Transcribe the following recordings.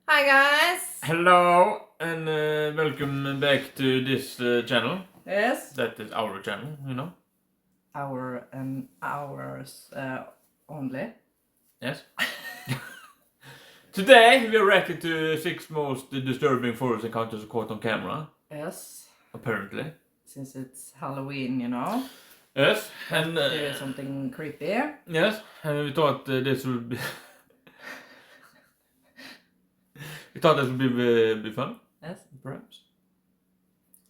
Hi guys! Hello and welcome back to this channel. Yes, That is our channel, you know. hour and hours only. Yes. Today we are reacting to 6 most disturbing forest encounters caught on camera. Yes, Apparently. since it's Halloween, you know. Yes, But and there is something creepy. yes, and we thought this would be. We thought this would be fun. Yes. Perhaps.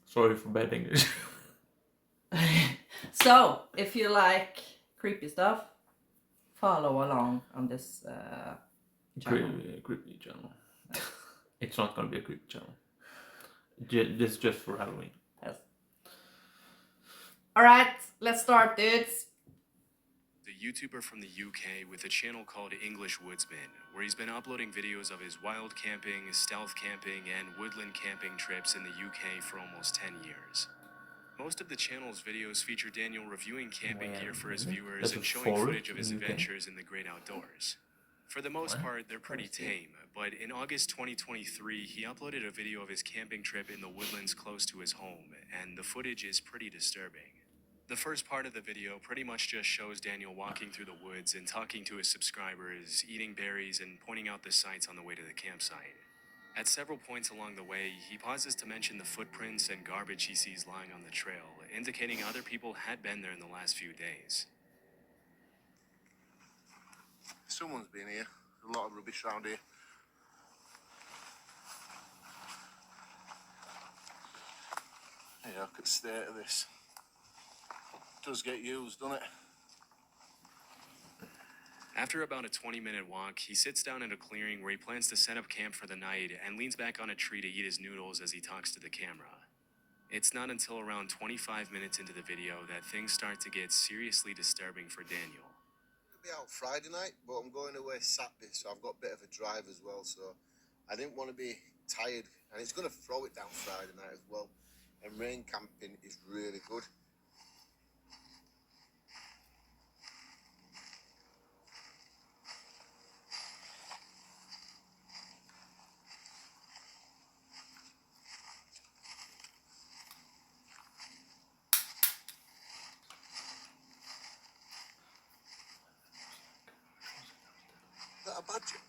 Sorry for bad English. So, if you like creepy stuff, follow along on this channel. Creepy channel. It's not gonna be a creepy channel. This is just for Halloween. Yes. Alright, let's start, dudes. The YouTuber from the UK with a channel called English Woodsman, where he's been uploading videos of his wild camping, stealth camping, and woodland camping trips in the UK for almost 10 years. Most of the channel's videos feature Daniel reviewing camping gear for his viewers That's and a showing forest footage of his in the UK. adventures in the great outdoors. For the most part, they're pretty tame, but in August 2023, he uploaded a video of his camping trip in the woodlands close to his home, and the footage is pretty disturbing. The first part of the video pretty much just shows Daniel walking through the woods and talking to his subscribers, eating berries, and pointing out the sights on the way to the campsite. At several points along the way, he pauses to mention the footprints and garbage he sees lying on the trail, indicating other people had been there in the last few days. Someone's been here. There's a lot of rubbish around here. Yeah, I could stare at this. It does get used, doesn't it? After about a 20-minute walk, he sits down at a clearing where he plans to set up camp for the night and leans back on a tree to eat his noodles as he talks to the camera. It's not until around 25 minutes into the video that things start to get seriously disturbing for Daniel. I'm gonna be out Friday night, but I'm going away Saturday, so I've got a bit of a drive as well. So I didn't want to be tired, and it's going to throw it down Friday night as well. And rain camping is really good. Is that a badger?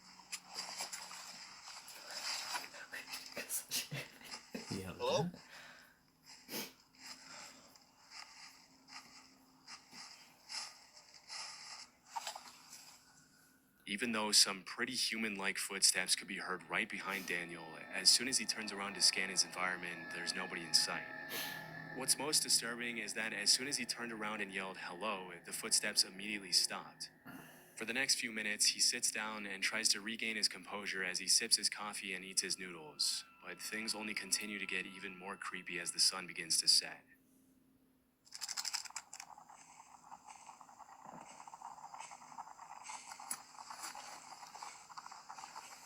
Yeah. Hello? Even though some pretty human-like footsteps could be heard right behind Daniel, as soon as he turns around to scan his environment, there's nobody in sight. What's most disturbing is that as soon as he turned around and yelled hello, the footsteps immediately stopped. For the next few minutes, he sits down and tries to regain his composure as he sips his coffee and eats his noodles, but things only continue to get even more creepy as the sun begins to set.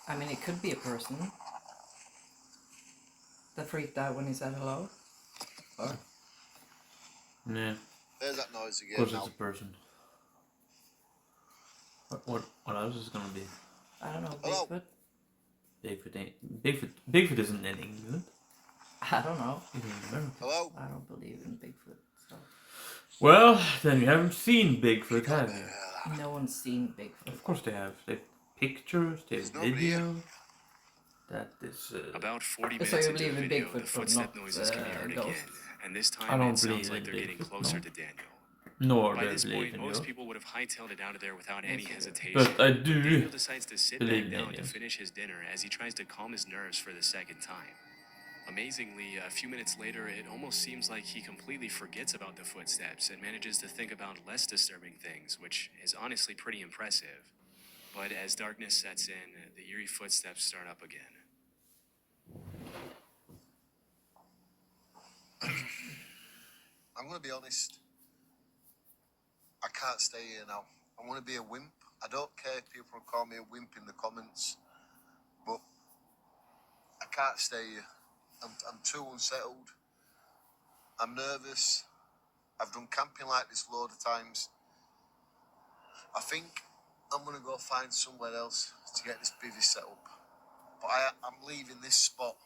I mean, it could be a person that freaked out when he said hello. Or Yeah. There's that noise Of again course now. it's a person. What else is it gonna be? I don't know, Hello? Bigfoot. Bigfoot isn't in England. I don't know. It's in America. Hello? I don't believe in Bigfoot stuff. Well, then you haven't seen Bigfoot, have you? No one's seen Bigfoot. Of course they have. They have pictures, they have There's nobody video. That is. About 40 So minutes you into the believe in video, Bigfoot, the but footstep not, noises can be heard ghosts? again, and this I time don't it sounds believe like in they're getting Bigfoot, closer no. to Daniel. Nor By do I this believe point, in most you. people would have hightailed it out of there without any hesitation. But I do Daniel decides to sit believe back in down to aliens. finish his dinner as he tries to calm his nerves for the second time. Amazingly, a few minutes later, it almost seems like he completely forgets about the footsteps and manages to think about less disturbing things, which is honestly pretty impressive. But as darkness sets in, the eerie footsteps start up again. I'm going to be honest. I can't stay here now. I want to be a wimp. I don't care if people call me a wimp in the comments, but I can't stay here. I'm too unsettled. I'm nervous. I've done camping like this a load of times. I think I'm going to go find somewhere else to get this bivvy set up. But I'm leaving this spot.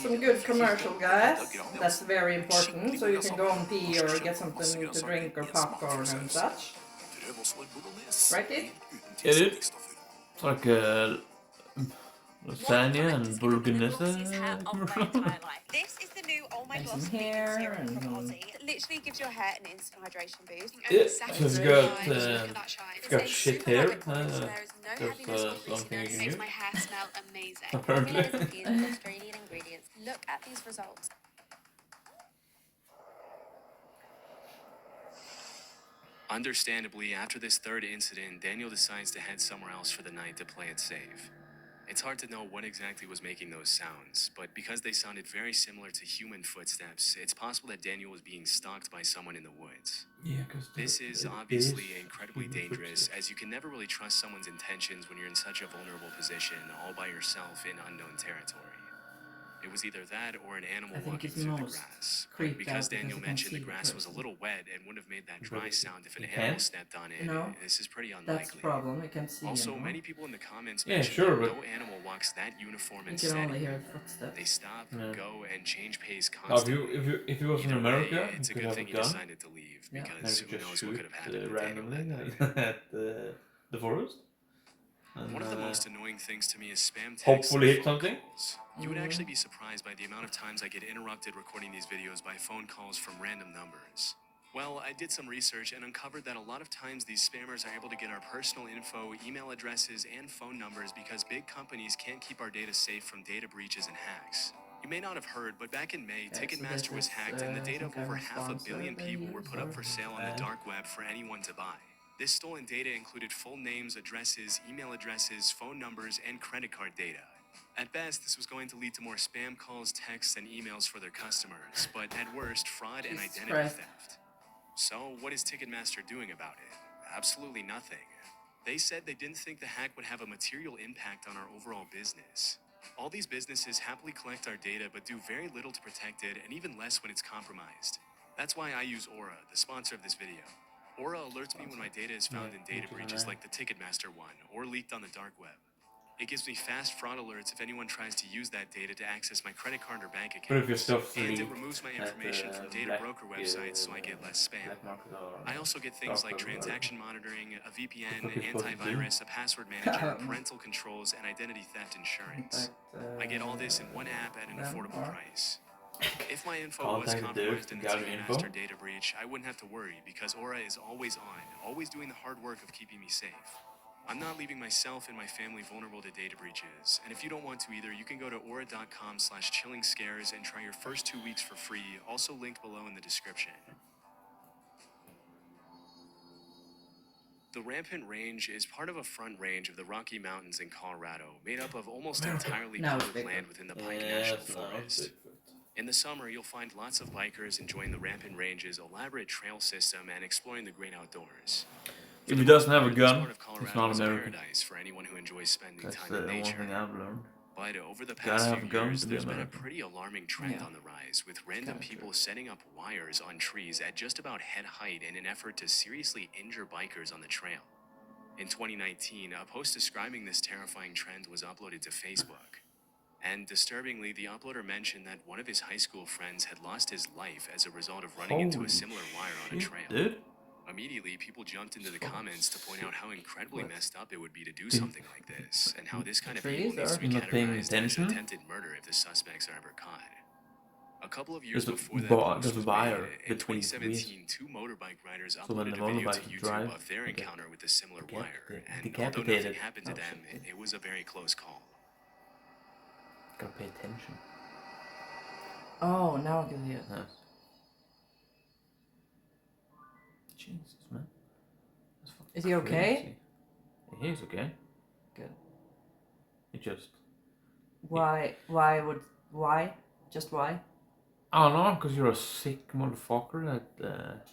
Some good commercial, guys. That's very important, so you can go and pee or get something to drink or popcorn and such. Right, Kid? Yeah, dude. It's like lasagna and bolognese commercial. This is the new Oh My And Gloss some Vegan hair Serum and from Aussie. It literally gives your hair an instant hydration boost. Yeah, And so it's satisfying. got, Look at that shine. it's got It's shit super hair. fabric finish, so there is no There's heaviness or something you greasiness. can Makes use. my hair smell amazing. Apparently. Formula is infused with Australian ingredients. Look at these results. Understandably, after this third incident, Daniel decides to head somewhere else for the night to play it safe. It's hard to know what exactly was making those sounds, but because they sounded very similar to human footsteps, it's possible that Daniel was being stalked by someone in the woods. Yeah, because This is obviously incredibly dangerous, as you can never really trust someone's intentions when you're in such a vulnerable position, all by yourself in unknown territory. It was either that or an animal I think walking it's through the most grass. creeped Because out because Daniel you can't mentioned see the the grass was a person. little wet and wouldn't have made that dry sound if an You animal can? stepped on it, No. this is pretty unlikely. That's the problem, you can't see Also, anymore. many people in the comments Yeah, mentioned sure, that but- no animal walks that uniform You and can steady. only hear the footsteps. They stop, Yeah. go, and change pace Now, constantly. if you was in Either way, America, it's you a could good have a thing he gun. decided to leave, Yeah. And because you who could just knows what shoot could have happened to Daniel randomly that night. at the forest. And, One of the most annoying things to me is spam texts hopefully and hit phone something. calls. You would actually be surprised by the amount of times I get interrupted recording these videos by phone calls from random numbers. Well, I did some research and uncovered that a lot of times these spammers are able to get our personal info, email addresses, and phone numbers because big companies can't keep our data safe from data breaches and hacks. You may not have heard, but back in May, Okay, so Ticketmaster this was is, hacked and the data of some kind over of 500 sponsor million they people were use, put up or- for sale on the dark web for anyone to buy. This stolen data included full names, addresses, email addresses, phone numbers, and credit card data. At best, this was going to lead to more spam calls, texts, and emails for their customers, but at worst, fraud and Jesus identity Christ. theft. So, what is Ticketmaster doing about it? Absolutely nothing. They said they didn't think the hack would have a material impact on our overall business. All these businesses happily collect our data but do very little to protect it, and even less when it's compromised. That's why I use Aura, the sponsor of this video. Aura alerts me when my data is found in data breaches like the Ticketmaster one, or leaked on the dark web. It gives me fast fraud alerts if anyone tries to use that data to access my credit card or bank account. But if your stuff And it leaked removes my at, information from data black, broker websites so I get less spam. black market or I also get things dark like web or- transaction monitoring, a VPN, What the fuck is supposed to do? antivirus, a password manager, parental controls, and identity theft insurance. I get all this in one app at an affordable price. If my info was Contact the compromised in the gather info. Ticketmaster data breach, I wouldn't have to worry because Aura is always on, always doing the hard work of keeping me safe. I'm not leaving myself and my family vulnerable to data breaches, and if you don't want to either, you can go to aura.com/chillingscares and try your first 2 weeks for free, also linked below in the description. The Rampant Range is part of a front range of the Rocky Mountains in Colorado, made up of almost entirely Now it's public Bigfoot. land within the Pike Yes, National no, Forest. Bigfoot. In the summer, you'll find lots of bikers enjoying the Rampant Range's elaborate trail system and exploring the great outdoors. For If the he doesn't most have a part, this gun, part of he's Colorado not is a American. paradise for anyone who enjoys spending That's time the in one nature. thing I've learned. But over the Gotta past have few a gun years, to be there's been a American. pretty alarming trend Yeah. on the rise, with random Kinda people true. setting up wires on trees at just about head height in an effort to seriously injure bikers on the trail. In 2019, a post describing this terrifying trend was uploaded to Facebook. And disturbingly, the uploader mentioned that one of his high school friends had lost his life as a result of running into a Holy similar wire on a shit, trail. dude. Immediately, people jumped into the Fucking comments to point out how incredibly What? messed up it would be to do Did- something like this, and how this kind of Trees evil needs to be are not paying categorized as attention? attempted murder if the suspects are ever caught. A couple of years There's a before that bar- post there's a was wire made, in between the 2017, two motorbike riders So when uploaded the a video to motorbike YouTube drive, of their they get encounter with a similar wire, and although decapitated. nothing happened to Oh, them, shit. it was a very close call. Gotta pay attention. Oh, now I can hear it. Yes. Jesus, man. That's fucking Is he okay? crazy. Yeah, he's okay. Good. He just... Why? Just why? I don't know, because you're a sick motherfucker that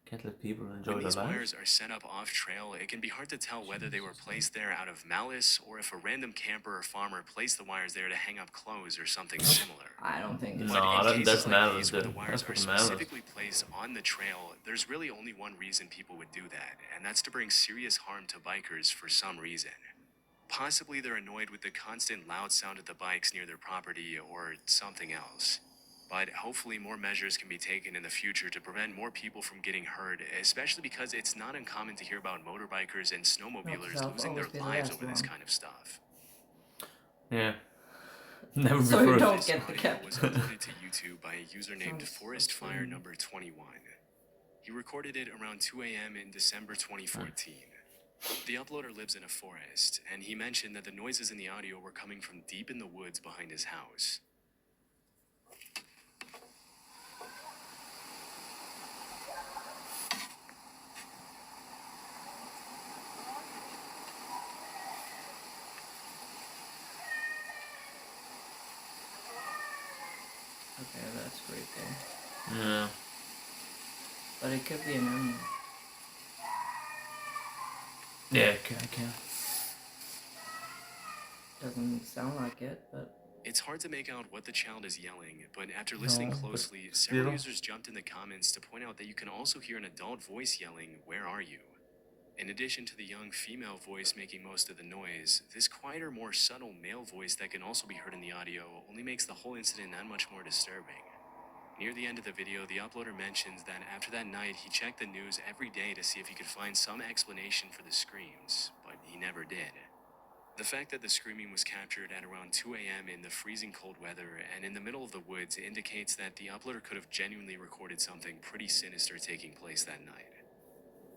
Can't let people enjoy When their these lives. wires are set up off-trail, it can be hard to tell whether they were placed there out of malice or if a random camper or farmer placed the wires there to hang up clothes or something similar. I don't think it's But No, in that's cases like malice these where the then. wires That's are what malice. specifically placed on the trail, there's really only one reason people would do that, and that's to bring serious harm to bikers for some reason. Possibly they're annoyed with the constant loud sound of the bikes near their property or something else. But hopefully more measures can be taken in the future to prevent more people from getting hurt, especially because it's not uncommon to hear about motorbikers and snowmobilers I'll losing their always be the lives last over this one. kind of stuff. Yeah. Never So be you first. don't This get the audio cat. was uploaded to YouTube by a user named Sounds Forest so Fire sweet. number 21. He recorded it around 2 a.m. in December 2014. The uploader lives in a forest, and he mentioned that the noises in the audio were coming from deep in the woods behind his house. Okay, that's creepy. Yeah. But it could be an animal. Yeah, I can. Doesn't sound like it, but It's hard to make out what the child is yelling, but after listening No, but closely, still. several users jumped in the comments to point out that you can also hear an adult voice yelling, "Where are you?" In addition to the young female voice making most of the noise, this quieter, more subtle male voice that can also be heard in the audio only makes the whole incident that much more disturbing. Near the end of the video, the uploader mentions that after that night, he checked the news every day to see if he could find some explanation for the screams, but he never did. The fact that the screaming was captured at around 2 a.m. in the freezing cold weather and in the middle of the woods indicates that the uploader could have genuinely recorded something pretty sinister taking place that night.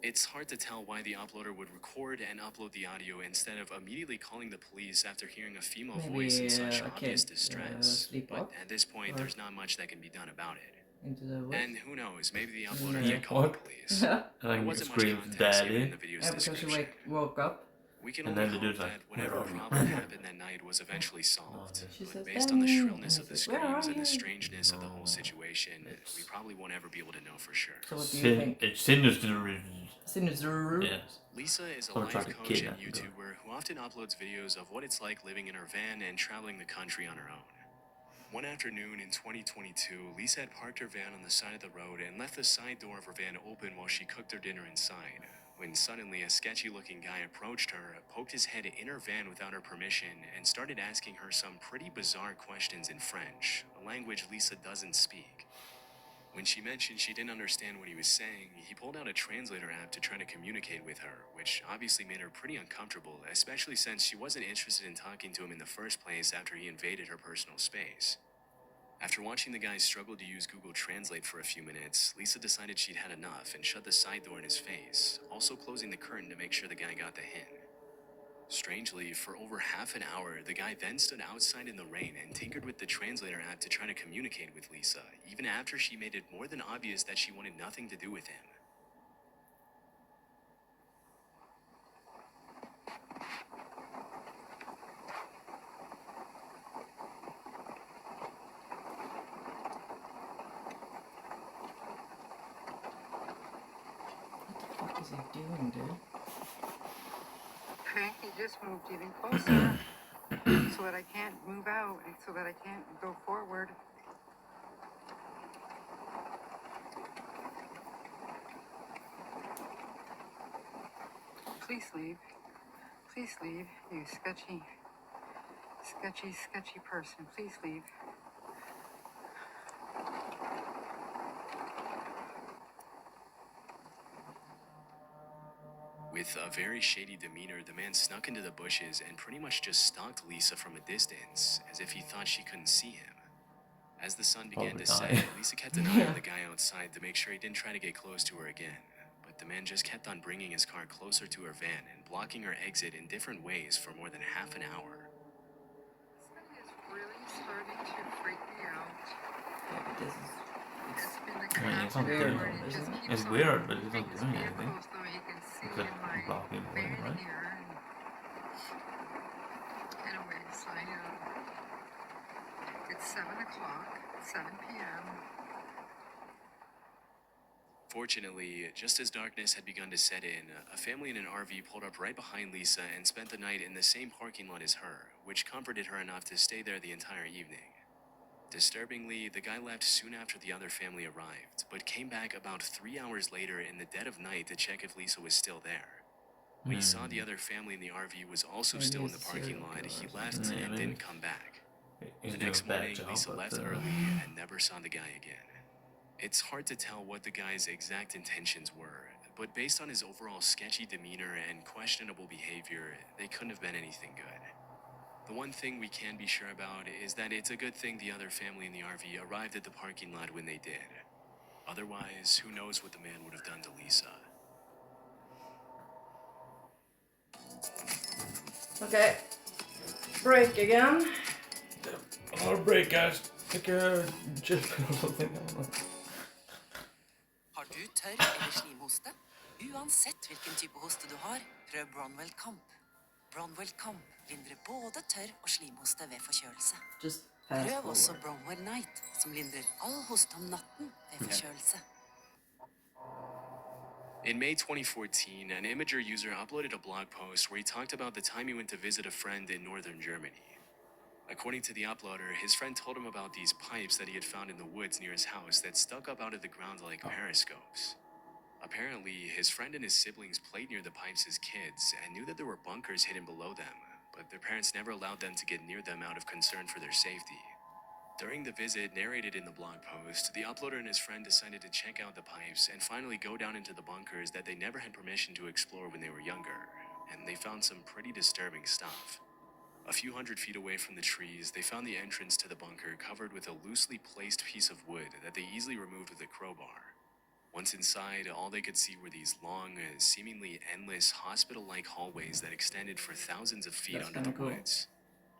It's hard to tell why the uploader would record and upload the audio instead of immediately calling the police after hearing a female voice in such a obvious kid, distress. sleep But off, at this point, or- there's not much that can be done about it. into the woods. And who knows, maybe the Yeah. uploader did call the What? police. Yeah, I There think it wasn't much screams context given in daddy. the video's because you description. woke up. We can And only then the hope dude's like, that whatever "Where are you?" problem happened that night was eventually solved. No, She But says, based on the "Daddy," shrillness and of the he says, "Where screams are and the you?" strangeness of the whole No, situation, it's- we probably won't ever be able to know for sure. So what do you think? It's sinister. Sinister. Yes. Lisa is a Someone tried life to coach kidnap and the girl. YouTuber who often uploads videos of what it's like living in her van and traveling the country on her own. One afternoon in 2022, Lisa had parked her van on the side of the road and left the side door of her van open while she cooked her dinner inside, when suddenly a sketchy-looking guy approached her, poked his head in her van without her permission, and started asking her some pretty bizarre questions in French, a language Lisa doesn't speak. When she mentioned she didn't understand what he was saying, he pulled out a translator app to try to communicate with her, which obviously made her pretty uncomfortable, especially since she wasn't interested in talking to him in the first place after he invaded her personal space. After watching the guy struggle to use Google Translate for a few minutes, Lisa decided she'd had enough and shut the side door in his face, also closing the curtain to make sure the guy got the hint. Strangely, for over half an hour, the guy then stood outside in the rain and tinkered with the translator app to try to communicate with Lisa, even after she made it more than obvious that she wanted nothing to do with him. What is he doing, dude? Okay, he just moved even closer so that I can't move out and so that I can't go forward. Please leave. Please leave, you sketchy person. Please leave. With a very shady demeanor, the man snuck into the bushes and pretty much just stalked Lisa from a distance, as if he thought she couldn't see him. As the sun began Probably to set, not. Lisa kept an eye on the guy outside to make sure he didn't try to get close to her again. But the man just kept on bringing his car closer to her van and blocking her exit in different ways for more than half an hour. This is really starting to freak me out. Yeah, but this is. It's been like I mean, half it's not an doing hour and anything, it just isn't it? keeps It's on weird, but it's moving not his doing vehicle anything. so he can see Except in my blocking the way, van right? here. Anyways, it's 7 o'clock, 7 p.m. Fortunately, just as darkness had begun to set in, a family in an RV pulled up right behind Lisa and spent the night in the same parking lot as her, which comforted her enough to stay there the entire evening. Disturbingly, the guy left soon after the other family arrived, but came back about 3 hours later in the dead of night to check if Lisa was still there. When he saw the other family in the RV was also still in the parking lot, he left and didn't come back. The next morning, Lisa left early and never saw the guy again. It's hard to tell what the guy's exact intentions were, but based on his overall sketchy demeanor and questionable behavior, they couldn't have been anything good. The one thing we can be sure about is that it's a good thing the other family in the RV arrived at the parking lot when they did. Otherwise, who knows what the man would have done to Lisa. Okay. Break again. Our break, guys. Take a chip or something. I don't know. Har du tørr eller slimhoste? Uansett hvilken type hoste du har, prøv Bronwell Comp. Bronwell Comp lindrer både tørr og slimhoste ved forkjølelse. Just fast Prøv også forward. Bronwell Night, som lindrer all hoste om natten ved forkjølelse. In May 2014, an Imager user uploaded a blog post where he talked about the time he went to visit a friend in northern Germany. According to the uploader, his friend told him about these pipes that he had found in the woods near his house that stuck up out of the ground like periscopes. Apparently, his friend and his siblings played near the pipes as kids and knew that there were bunkers hidden below them, but their parents never allowed them to get near them out of concern for their safety. During the visit narrated in the blog post, the uploader and his friend decided to check out the pipes and finally go down into the bunkers that they never had permission to explore when they were younger, and they found some pretty disturbing stuff. A few hundred feet away from the trees, they found the entrance to the bunker covered with a loosely placed piece of wood that they easily removed with a crowbar. Once inside, all they could see were these long, seemingly endless hospital-like hallways that extended for thousands of feet under the woods.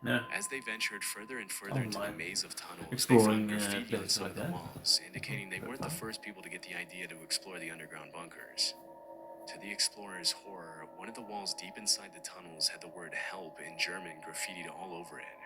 Yeah. As they ventured further and further into the maze of tunnels, they Exploring, found graffiti on places some like of the that. walls, indicating they weren't the first people to get the idea to explore the underground bunkers. To the explorers' horror, one of the walls deep inside the tunnels had the word "help" in German graffitied all over it.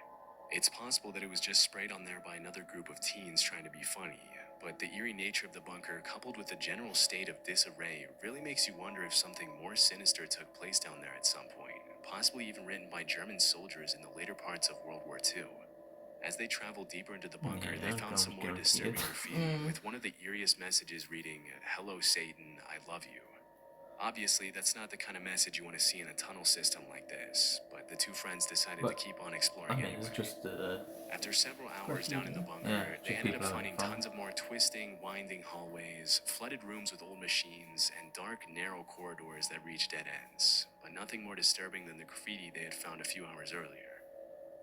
It's possible that it was just sprayed on there by another group of teens trying to be funny, but the eerie nature of the bunker coupled with the general state of disarray really makes you wonder if something more sinister took place down there at some point, possibly even written by German soldiers in the later parts of World War II. As they traveled deeper into the bunker, they found some more disturbing graffiti, with one of the eeriest messages reading, "Hello Satan, I love you." Obviously, that's not the kind of message you want to see in a tunnel system like this, but the two friends decided to keep on exploring anyway. It's just After several hours down in the bunker, they ended up finding tons of more twisting, winding hallways, flooded rooms with old machines, and dark, narrow corridors that reached dead ends, but nothing more disturbing than the graffiti they had found a few hours earlier.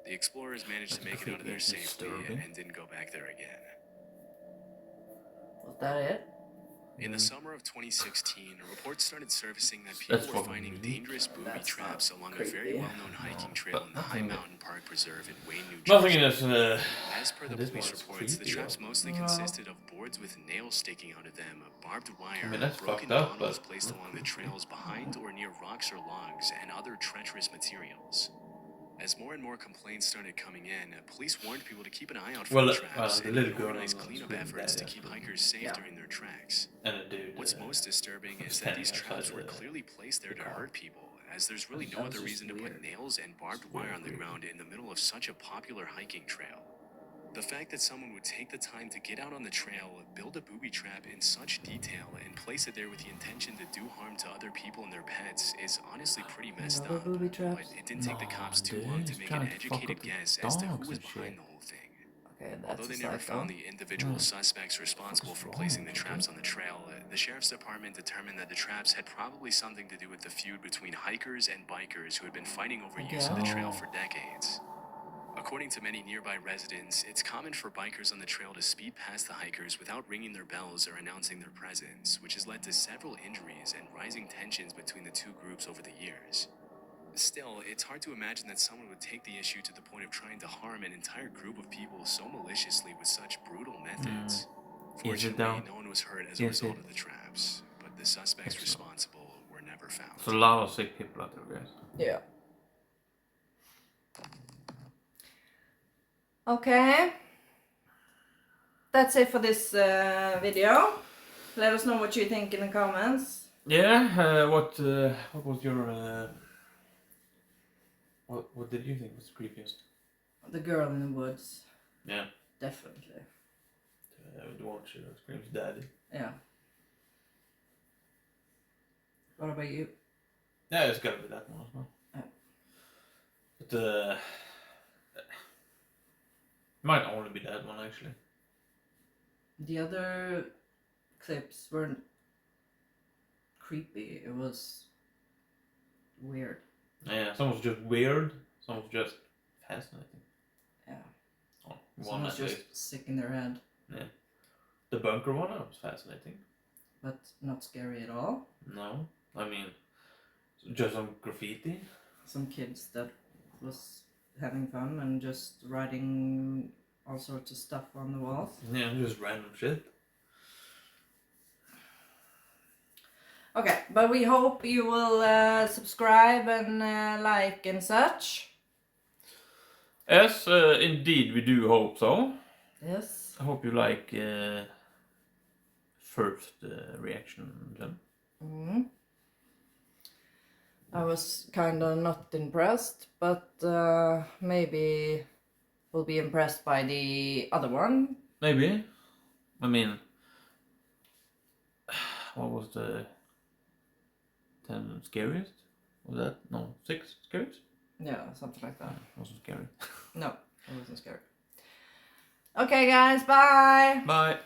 The explorers managed to make it out of there safely and didn't go back there again. Was that it? In the summer of 2016, reports started surfacing that people were finding dangerous booby traps along a very well-known hiking trail in the High Mountain Park Preserve in Wayne, New nothing Jersey. is. As per the police reports, the traps mostly consisted of boards with nails sticking out of them, barbed wire, broken bottles placed along the trails behind or near rocks or logs, and other treacherous materials. As more and more complaints started coming in, police warned people to keep an eye out for the traps and organized cleanup efforts to keep hikers safe during their treks. What's most disturbing is that these traps were clearly placed there to hurt people, as there's really no other reason to put nails and barbed wire on the ground in the middle of such a popular hiking trail. The fact that someone would take the time to get out on the trail, build a booby trap in such detail, and place it there with the intention to do harm to other people and their pets is honestly pretty messed up, but it didn't take the cops too long to make an educated guess as to who was behind the whole thing. Although they never found the individual suspects responsible for placing the traps on the trail, the sheriff's department determined that the traps had probably something to do with the feud between hikers and bikers who had been fighting over use of the trail for decades. According to many nearby residents, it's common for bikers on the trail to speed past the hikers without ringing their bells or announcing their presence, which has led to several injuries and rising tensions between the two groups over the years. Still, it's hard to imagine that someone would take the issue to the point of trying to harm an entire group of people so maliciously with such brutal methods. Fortunately, no one was hurt as a result of the traps, but the suspects responsible were never found. There's a lot of sick people out there, guys. Yeah. Okay. That's it for this video. Let us know what you think in the comments. Yeah, what was your what did you think was the creepiest? The girl in the woods. Yeah. Definitely. The one she screams daddy. Yeah. What about you? Yeah, it's gotta be that one as well. Yeah. But might only be that one actually. The other clips weren't creepy. It was weird. Yeah, some was just weird, some was just fascinating. Yeah. Oh, Some one was at just least. sick in their head. Yeah. The bunker one was fascinating. But not scary at all. No, I mean, just some graffiti. Some kids that was having fun and just writing all sorts of stuff on the walls. Yeah, just random shit. Okay, but we hope you will subscribe and like and such. Yes, indeed, we do hope so. Yes. I hope you like first reaction, Jen. Mm. I was kind of not impressed, but maybe we'll be impressed by the other one. Maybe. I mean, what was the 10 scariest? Was that? No, 6 scariest? Yeah, something like that. It wasn't scary. No, it wasn't scary. Okay, guys, bye! Bye!